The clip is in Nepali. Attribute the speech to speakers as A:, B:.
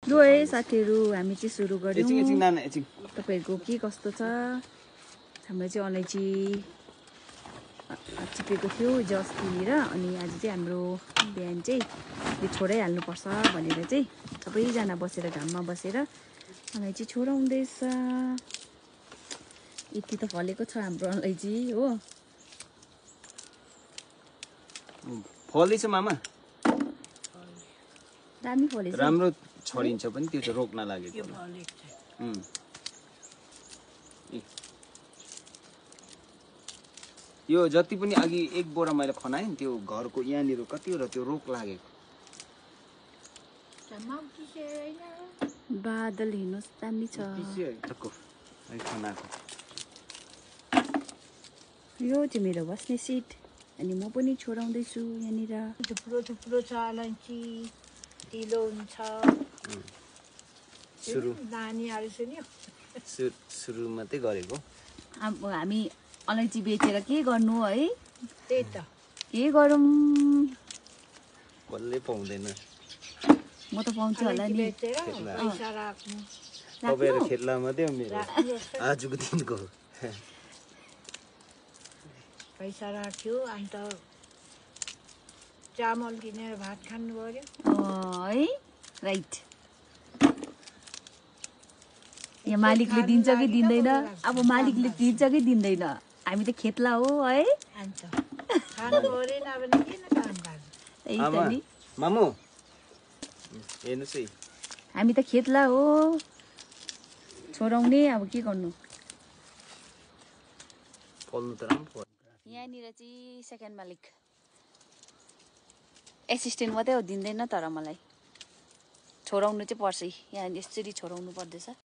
A: लु है साथीहरु हामी चाहिँ सुरु गर्यौं तपाईहरुको के कस्तो छ हाम्रो चाहिँ अलैची चिपेको थियो जस्तीनिर अनि आज चाहिँ हाम्रो बिहान चाहिँ यो छोडै हाल्नु पर्छ भनेर चाहिँ सबैजना बसेर घाममा बसेर अलैची छोडाउँदैछ यति त फलेको छ हाम्रो अलैची हो
B: फलेछ मामा
A: दामी फलेछ
B: राम्रो छरिन्छ पनि त्यो चाहिँ रोक्न लागेको यो जति पनि अघि एक बोरा मैले खनाएँ त्यो घरको यहाँनिर कतिवटा त्यो रोक लागेको
A: बादल हेर्नुस् दामी छ यो चाहिँ मेरो बस्ने सिट अनि म पनि छोडाउँदैछु यहाँनिर
C: थुप्रो छ अलैची ढिलो हुन्छ नानीहरू सुन्यो
B: सुरु मात्रै गरेको
A: अब हामी अलैची बेचेर के गर्नु है
C: त्यही त
A: के गरौँ
B: कसले पाउँदैन
A: म त पाउँछु होला नि
C: बेचेर पैसा राख्नु
B: तपाईहरु खेतला मात्रै हो मेरो आजको दिनको
C: पैसा राख्यो अन्त चामल किनेर भात खानु पर्यो
A: है राइट यहाँ मालिकले दिन्छ कि दिँदैन अब मालिकले दिन्छ कि दिँदैन हामी त खेतला हो है
C: अन्त खानु परेन भने किन काम गर्नु
A: त्यही त नि
B: मामु हेर्नुस् है
A: हामी त खेतला हो छोडाउने अब के गर्नु
B: फल्नु त राम्रो
A: यहाँनिर चाहिँ सेकेन्ड मालिक एसिस्टेन्ट मात्रै हो दिँदैन तर मलाई छोडाउनु चाहिँ पर्छ यहाँ यसरी छोडाउनु पर्दैछ